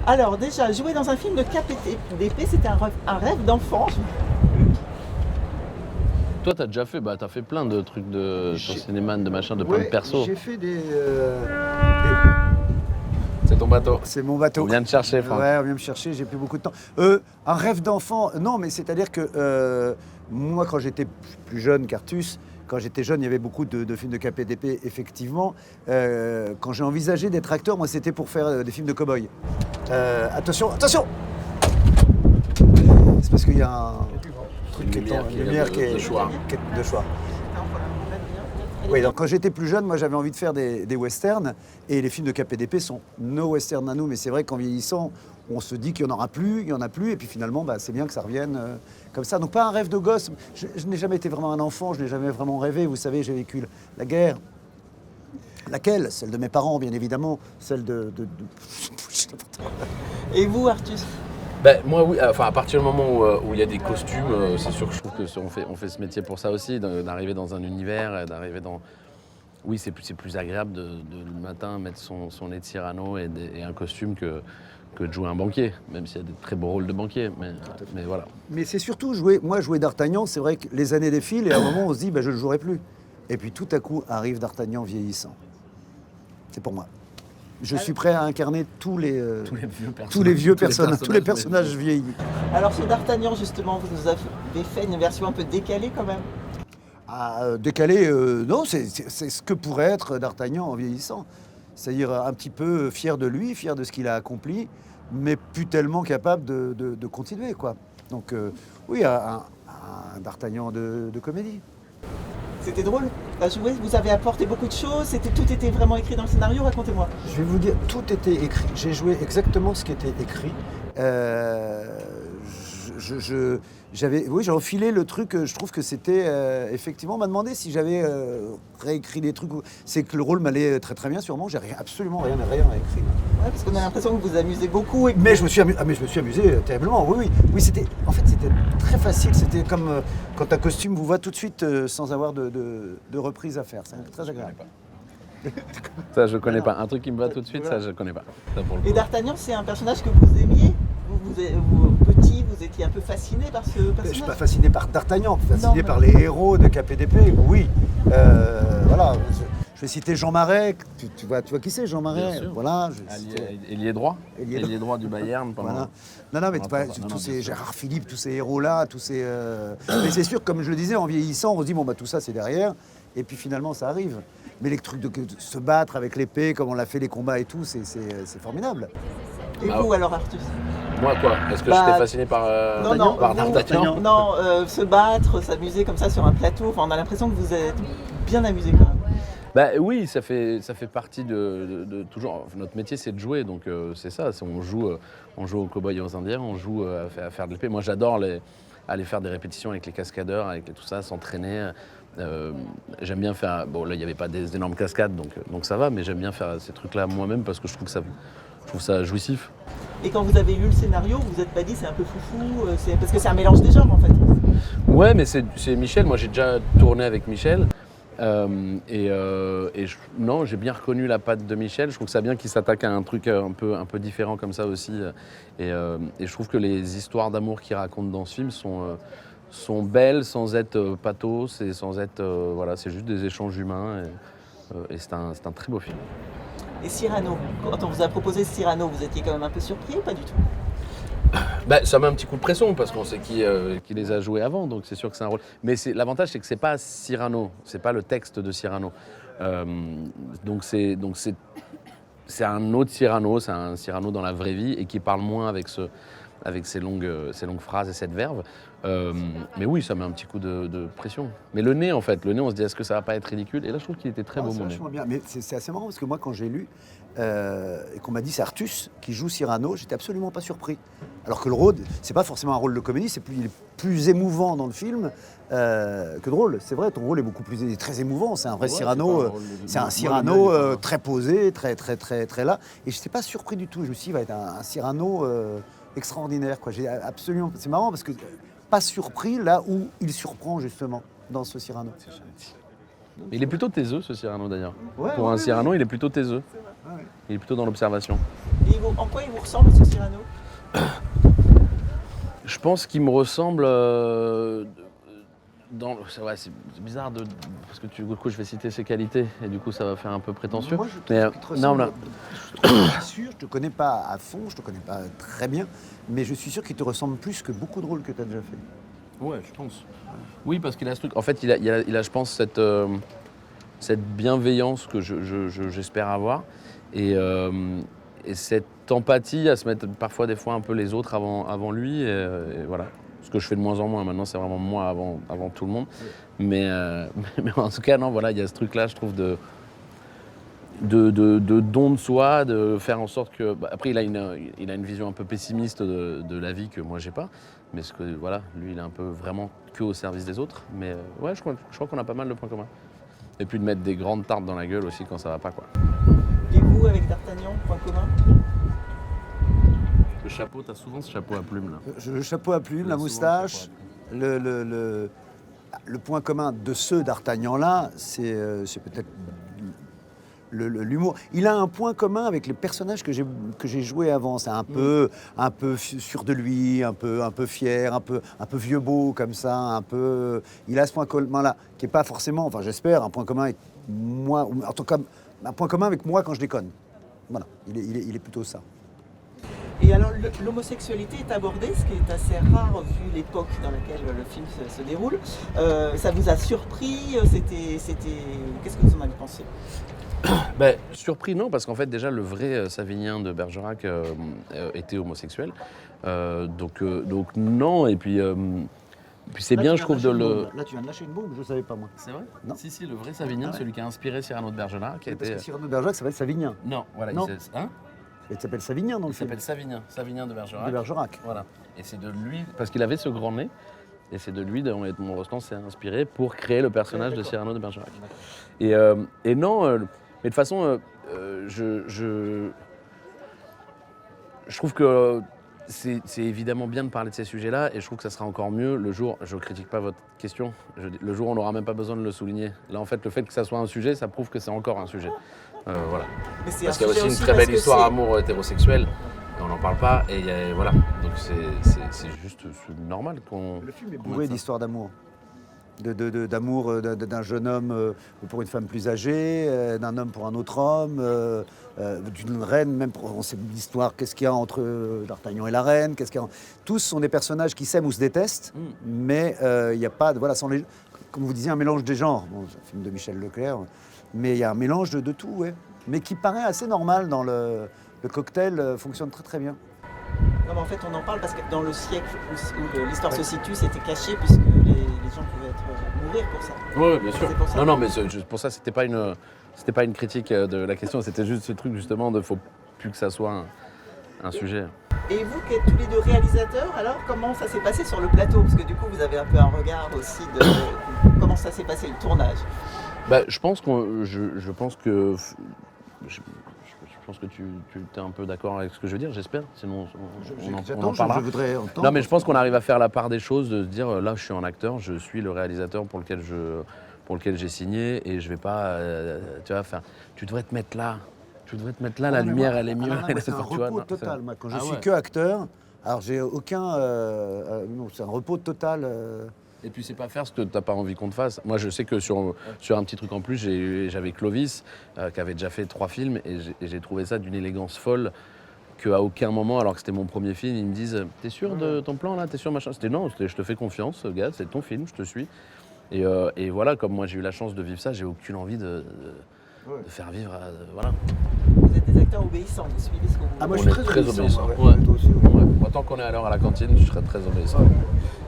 Alors déjà, jouer dans un film de KPDP, c'était un rêve d'enfant. Toi, t'as déjà fait, t'as fait plein de trucs de cinéma, de machin, de plein de Ouais, persos. j'ai fait des... C'est ton bateau. C'est mon bateau. On vient te chercher, Franck. Ouais, on vient me chercher, j'ai plus beaucoup de temps. Un rêve d'enfant, non, mais c'est-à-dire que moi, quand j'étais plus jeune qu'Artus, quand j'étais jeune, il y avait beaucoup de films de KPDP, effectivement. Quand j'ai envisagé d'être acteur, moi, c'était pour faire des films de cow-boy. Attention, attention! C'est parce qu'il y a un truc qui est en lumière qui est de choix. De choix. Oui, donc quand j'étais plus jeune, moi j'avais envie de faire des westerns et les films de KPDP sont nos westerns à nous, mais c'est vrai qu'en vieillissant, on se dit qu'il n'y en aura plus, il n'y en a plus, et puis finalement, c'est bien que ça revienne comme ça. Donc pas un rêve de gosse, je n'ai jamais été vraiment un enfant, je n'ai jamais vraiment rêvé, vous savez, j'ai vécu la guerre. Laquelle? Celle de mes parents, bien évidemment, celle de... Et vous, Artus? Moi, oui, enfin, à partir du moment où il y a des costumes, c'est sûr que je trouve qu'on fait ce métier pour ça aussi, d'arriver dans un univers, d'arriver dans... Oui, c'est plus agréable de le matin mettre son nez de Cyrano et un costume que de jouer un banquier, même s'il y a des très beaux rôles de banquier, mais voilà. Mais c'est surtout jouer d'Artagnan, c'est vrai que les années défilent et à un moment on se dit je ne le jouerai plus. Et puis tout à coup arrive d'Artagnan vieillissant. C'est pour moi. Je suis prêt à incarner tous les vieux personnages, tous les personnages vieillis. Alors sur D'Artagnan, justement, vous nous avez fait une version un peu décalée quand même. Décalé, non, c'est ce que pourrait être d'Artagnan en vieillissant. C'est-à-dire un petit peu fier de lui, fier de ce qu'il a accompli, mais plus tellement capable de continuer, quoi. Donc oui, un D'Artagnan de comédie. C'était drôle à jouer, vous avez apporté beaucoup de choses, tout était vraiment écrit dans le scénario, racontez-moi. Je vais vous dire, tout était écrit. J'ai joué exactement ce qui était écrit. J'ai enfilé le truc, je trouve que c'était... effectivement, on m'a demandé si j'avais réécrit des trucs. C'est que le rôle m'allait très très bien, sûrement. J'ai absolument rien réécrit. Ouais, parce qu'on a l'impression que vous vous amusez beaucoup. Mais je me suis amusé terriblement, oui. Oui, c'était très facile. C'était comme quand un costume vous va tout de suite sans avoir de reprise à faire. C'est très agréable. Ça, je connais pas. Un truc qui me va tout de suite, ça, je connais pas. Ça, pour le coup. Et D'Artagnan, c'est un personnage que vous aimiez? Vous petit, vous étiez un peu fasciné par ce personnage? Je ne suis pas fasciné par D'Artagnan, fasciné par les héros de KPDP, oui. Voilà. Je vais citer Jean Marais, tu vois qui c'est Jean Marais? Voilà. Ailier droit. Ailier droit du Bayern. Voilà. Non, mais tous ces Gérard Philippe, tous ces héros-là, Mais c'est sûr, comme je le disais, en vieillissant, on se dit, tout ça c'est derrière, et puis finalement ça arrive. Mais les trucs de se battre avec l'épée, comme on l'a fait les combats et tout, c'est formidable. Et vous alors, Artus? Moi quoi? Est-ce que j'étais fasciné par D'Artagnan? Non, se battre, s'amuser comme ça sur un plateau, on a l'impression que vous êtes bien amusé quand même. Oui, ça fait partie de toujours. Notre métier, c'est de jouer, donc c'est ça. On joue aux cow-boys et aux indiens, on joue à faire de l'épée. Moi, j'adore aller faire des répétitions avec les cascadeurs, avec tout ça, s'entraîner. J'aime bien faire. Bon, là, il n'y avait pas des énormes cascades, donc ça va, mais j'aime bien faire ces trucs-là moi-même parce que je trouve ça jouissif. Et quand vous avez lu le scénario, vous vous êtes pas dit c'est un peu foufou, parce que c'est un mélange des genres en fait. Ouais, mais c'est Michel. Moi, j'ai déjà tourné avec Michel. Non, j'ai bien reconnu la patte de Michel. Je trouve que c'est bien qu'il s'attaque à un truc un peu différent comme ça aussi. Et je trouve que les histoires d'amour qu'il raconte dans ce film sont belles sans être pathos et sans être... voilà, c'est juste des échanges humains et c'est un très beau film. Et Cyrano, quand on vous a proposé Cyrano, vous étiez quand même un peu surpris ou pas du tout? Ça met un petit coup de pression parce qu'on sait qui les a joués avant, donc c'est sûr que c'est un rôle. Mais l'avantage, c'est que c'est pas Cyrano, c'est pas le texte de Cyrano. Donc c'est un autre Cyrano, c'est un Cyrano dans la vraie vie et qui parle moins avec ces longues phrases et cette verve. Mais oui, ça met un petit coup de pression. Mais le nez, on se dit, est-ce que ça va pas être ridicule? Et là, je trouve qu'il était très beau, mon nez. Bien. Mais c'est assez marrant parce que moi, quand j'ai lu et qu'on m'a dit c'est Artus qui joue Cyrano, j'étais absolument pas surpris. Alors que le rôle, c'est pas forcément un rôle de comédie, il est plus émouvant dans le film que drôle. C'est vrai, ton rôle est très émouvant. C'est un vrai Cyrano, c'est un Cyrano très posé, très là. Et je n'étais pas surpris du tout. Je me suis dit, il va être un Cyrano extraordinaire, quoi. C'est marrant parce que pas surpris là où il surprend justement dans ce Cyrano. Mais il est plutôt taiseux, ce Cyrano d'ailleurs. Ouais, Pour un Cyrano, il est plutôt taiseux. Ouais. Il est plutôt dans l'observation. Et En quoi il vous ressemble, ce Cyrano? Je pense qu'il me ressemble c'est bizarre parce que du coup je vais citer ses qualités et du coup ça va faire un peu prétentieux. Moi, je Mais, trouve qu'il te non, ressemble. là, Je suis pas sûr, je te connais pas à fond, je te connais pas très bien, mais je suis sûr qu'il te ressemble plus que beaucoup de rôles que tu as déjà fait. ouais, je pense. Oui, parce qu'il a ce truc. En fait, il a je pense, cette bienveillance que j'espère avoir et cette empathie à se mettre parfois des fois un peu les autres avant lui. Et voilà. Ce que je fais de moins en moins. Maintenant, c'est vraiment moi avant tout le monde. Mais en tout cas, non, voilà, il y a ce truc-là, je trouve, de don de soi, de faire en sorte que... après, il a une vision un peu pessimiste de la vie que moi, j'ai pas. Mais ce que, voilà, lui, il est un peu vraiment que au service des autres. Mais ouais, je crois qu'on a pas mal de points communs. Et puis de mettre des grandes tartes dans la gueule aussi quand ça va pas, quoi. Et vous, avec D'Artagnan, point commun? Le chapeau, t'as souvent ce chapeau à plumes, là. Le chapeau à plumes, la moustache, le point commun de ceux d'Artagnan-là, c'est peut-être l'humour. Il a un point commun avec les personnages que j'ai joués avant. C'est un peu sûr de lui, un peu fier, un peu vieux beau comme ça, un peu. Il a ce point commun-là qui est pas forcément, enfin j'espère, un point commun avec moi, ou en tout cas un point commun avec moi quand je déconne. Voilà, il est plutôt ça. Et alors, l'homosexualité est abordée, ce qui est assez rare vu l'époque dans laquelle le film se déroule. Ça vous a surpris? Qu'est-ce que vous en avez pensé? Surpris, non, parce qu'en fait, déjà, le vrai Savinien de Bergerac était homosexuel. Donc non, et puis c'est Là, bien, tu je viens trouve, de lâcher une bombe. Là, tu viens de lâcher une bombe, je ne savais pas moi. C'est vrai? Non. Si, le vrai Savinien, celui qui a inspiré Cyrano de Bergerac, qui a Parce été... que Cyrano de Bergerac s'appelle Savinien. Non, voilà, Non. Hein? Il s'appelle Savinien dans le Il film. s'appelle Savinien de Bergerac. De Bergerac. Voilà. Et c'est de lui, parce qu'il avait ce grand nez, et c'est de lui dont Edmond Rostand s'est inspiré pour créer le personnage de Cyrano de Bergerac. Et non, mais de toute façon, je trouve que c'est évidemment bien de parler de ces sujets-là, et je trouve que ça sera encore mieux le jour, je ne critique pas votre question, le jour où on n'aura même pas besoin de le souligner. Là, en fait, le fait que ça soit un sujet, ça prouve que c'est encore un sujet. Voilà. Mais c'est Parce un qu'il y a sujet aussi une très parce belle que histoire c'est- amour hétérosexuelle, et on n'en parle pas, et voilà. Donc c'est juste normal qu'on... Le film est qu'on bourré mette ça. d'histoires d'amour. D'amour d'un jeune homme pour une femme plus âgée, d'un homme pour un autre homme, d'une reine, même on sait l'histoire, qu'est-ce qu'il y a entre D'Artagnan et la reine, tous sont des personnages qui s'aiment ou se détestent, mais il n'y a pas, comme vous disiez, un mélange des genres. Bon, c'est un film de Michel Leclerc, mais il y a un mélange de tout, ouais. Mais qui paraît assez normal dans le cocktail, fonctionne très très bien. Non, mais en fait, on en parle parce que dans le siècle où l'histoire se situe, c'était caché puisque les gens pouvaient mourir pour ça. Oui, bien sûr. C'est pour ça. Non, mais pour ça, c'était pas une critique de la question, c'était juste ce truc justement de faut plus que ça soit un sujet. Et vous qui êtes tous les deux réalisateurs, alors comment ça s'est passé sur le plateau? Parce que du coup, vous avez un peu un regard aussi de comment ça s'est passé le tournage. Je pense que tu es un peu d'accord avec ce que je veux dire, j'espère. Sinon, on en parlera. Je voudrais entendre. Non, mais je pense qu'on arrive à faire la part des choses, de se dire là, je suis un acteur, je suis le réalisateur pour lequel j'ai signé, et je vais pas, tu vois, faire. Tu devrais te mettre là. La lumière, elle est mieux. C'est un repos total. Moi, quand je suis ouais. que acteur, alors j'ai aucun. Non, c'est un repos total. Et puis c'est pas faire ce que t'as pas envie qu'on te fasse. Moi je sais que sur un petit truc en plus, j'avais Clovis qui avait déjà fait 3 films, et j'ai trouvé ça d'une élégance folle, qu'à aucun moment, alors que c'était mon premier film, ils me disent t'es sûr de ton plan là, t'es sûr machin. C'était non, je te fais confiance, gars, c'est ton film, je te suis. Et voilà, comme moi j'ai eu la chance de vivre ça, j'ai aucune envie de faire vivre. Voilà. Vous êtes des acteurs obéissants, vous suivez ce qu'on vous dit. Moi, On je suis est très très obéissant. obéissant. Ouais, toi aussi, ouais. Ouais. Moi, tant qu'on est à l'heure à la cantine, je serais très obéissant.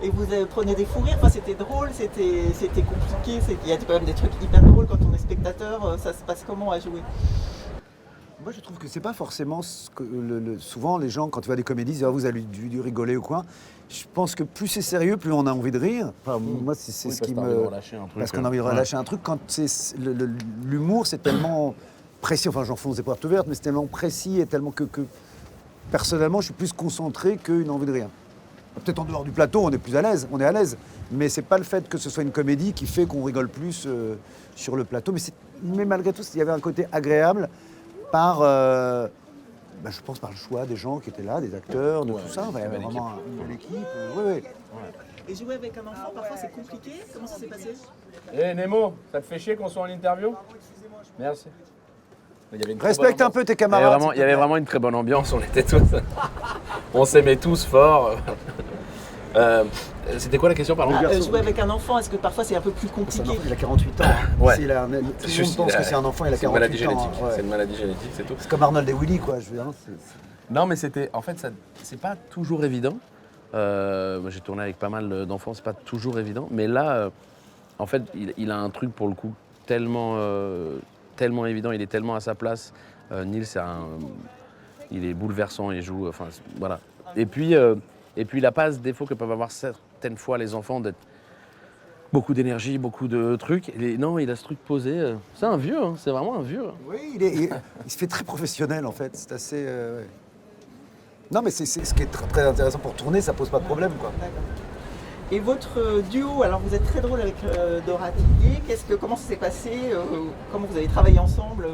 Et vous prenez des fous rires, enfin, c'était drôle, c'était compliqué, il y a quand même des trucs hyper drôles quand on est spectateur, ça se passe comment à jouer? Moi, je trouve que c'est pas forcément ce que souvent les gens, quand tu vois des comédies, disent vous avez dû rigoler ou quoi. Je pense que plus c'est sérieux, plus on a envie de rire. Enfin, moi, c'est ce qui me. Parce qu'on a envie de relâcher un truc. Quand l'humour, c'est tellement précis. Enfin, j'enfonce des portes ouvertes, mais c'est tellement précis et tellement que personnellement, je suis plus concentré qu'une envie de rire. Peut-être en dehors du plateau, on est plus à l'aise, mais c'est pas le fait que ce soit une comédie qui fait qu'on rigole plus sur le plateau. Mais malgré tout, il y avait un côté agréable par bah, je pense par le choix des gens qui étaient là, des acteurs, de Ouais, tout ça. Il y avait une belle vraiment une belle équipe. Oui. Et jouer avec un enfant, parfois c'est compliqué. Comment ça s'est passé? Eh Nemo, ça te fait chier qu'on soit en interview? Merci. Il y avait une très Respecte bonne un peu tes ambiance. camarades. Il y avait vraiment une très bonne ambiance, on était tous. On s'aimait tous fort. C'était quoi la question, pardon? Jouer avec un enfant, est-ce que parfois c'est un peu plus C'est un compliqué? enfant, il a 48 ans. Hein. Ouais. Tout le monde pense que c'est un enfant, il a C'est une maladie 48 ans. génétique. Ouais. C'est une maladie génétique, c'est tout. C'est comme Arnold et Willy, quoi. Je veux dire, Non, mais c'était. En fait, c'est pas toujours évident. Moi, j'ai tourné avec pas mal d'enfants, c'est pas toujours évident. Mais là, en fait, il a un truc pour le coup tellement évident, il est tellement à sa place. Nils, il est bouleversant, il joue. Enfin, voilà. Et puis, il n'a pas ce défaut que peuvent avoir certaines fois les enfants d'être beaucoup d'énergie, beaucoup de trucs. Non, il a ce truc posé. C'est un vieux, hein, c'est vraiment un vieux. oui, il se fait très professionnel, en fait. C'est assez. Ouais. Non, mais c'est ce qui est très, très intéressant pour tourner, ça pose pas de problème, quoi. D'accord. Et votre duo, alors vous êtes très drôle avec Dora Tillier. Comment ça s'est passé? Comment vous avez travaillé ensemble?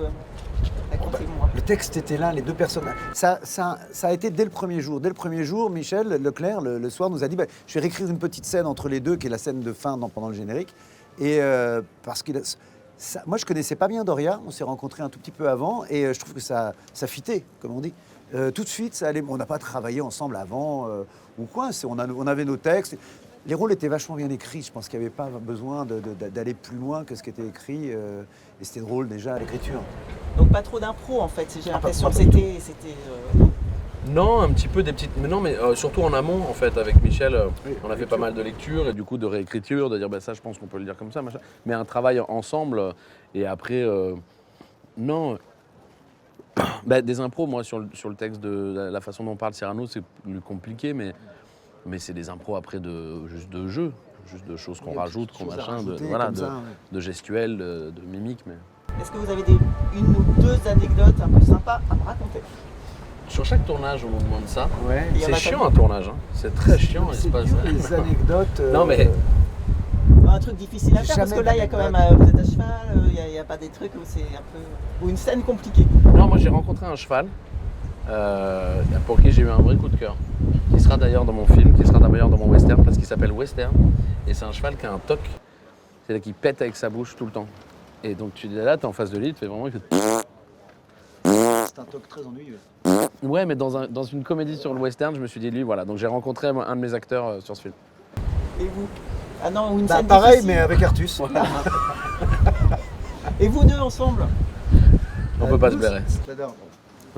Racontez-moi. Le texte était là, les deux personnages. Ça a été dès le premier jour. Dès le premier jour, Michel Leclerc, le soir, nous a dit je vais réécrire une petite scène entre les deux, qui est la scène de fin pendant le générique. Et parce que moi, je connaissais pas bien Doria, on s'est rencontrés un tout petit peu avant, et je trouve que ça fitait, comme on dit. Tout de suite, ça allait. On n'a pas travaillé ensemble avant ou quoi. On avait nos textes. Les rôles étaient vachement bien écrits. Je pense qu'il n'y avait pas besoin d'aller plus loin que ce qui était écrit. Et c'était drôle déjà à l'écriture. Donc pas trop d'impro en fait, j'ai l'impression que c'était Non, un petit peu des petites. Mais non, mais surtout en amont, en fait, avec Michel, on a fait pas mal de lectures et du coup de réécriture, de dire ça, je pense qu'on peut le dire comme ça, machin. Mais un travail ensemble. Et après, non. Des impros, moi, sur le texte de la façon dont parle Cyrano, c'est plus compliqué, mais c'est des impros après juste de jeu, juste de choses qu'on rajoute, qu'on machin, de gestuels, de mimiques. Mais... Est-ce que vous avez une ou deux anecdotes un peu sympas à me raconter? Sur chaque tournage, on nous demande ça. Ouais. C'est chiant un tournage, hein. C'est très chiant. C'est dur, les anecdotes. Non mais... Un truc difficile à faire parce que là il y a quand même vous êtes à cheval, il n'y a pas des trucs où c'est un peu ou une scène compliquée. Non, moi j'ai rencontré un cheval pour qui j'ai eu un vrai coup de cœur, qui sera d'ailleurs dans mon film, qui sera d'ailleurs dans mon western parce qu'il s'appelle Western et c'est un cheval qui a un toc, c'est-à-dire qu'il pète avec sa bouche tout le temps. Et donc tu dis là, t'es en face de lui, tu fais vraiment que... C'est un toc très ennuyeux. Ouais, mais dans une comédie sur le western, je me suis dit lui, voilà. Donc j'ai rencontré un de mes acteurs sur ce film. Et vous? Ah non, ou une scène pareil, difficile. mais avec Artus. Voilà. Et vous deux ensemble? On peut pas se blairer. J'adore.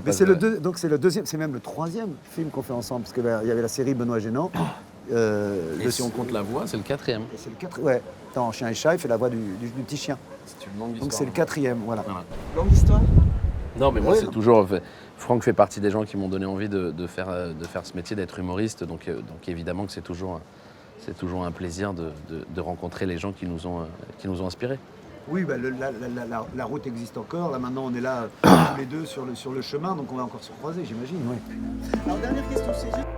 Mais c'est le deuxième, c'est même le troisième film qu'on fait ensemble, parce qu'il y avait la série Benoît Gênant. Et si on compte la voix, c'est le quatrième. Et c'est le quatrième. Ouais. Dans Chien et chat, il fait la voix du petit chien. C'est une longue histoire. Donc c'est le quatrième, voilà. Longue histoire? Non, mais moi, Ouais, c'est non. toujours... Franck fait partie des gens qui m'ont donné envie de faire ce métier, d'être humoriste. Donc évidemment que c'est toujours un plaisir de rencontrer les gens qui nous ont inspirés. Oui, la route existe encore. Là, maintenant, on est là tous les deux sur le chemin, donc on va encore se croiser, j'imagine. Ouais. Alors dernière question, c'est juste...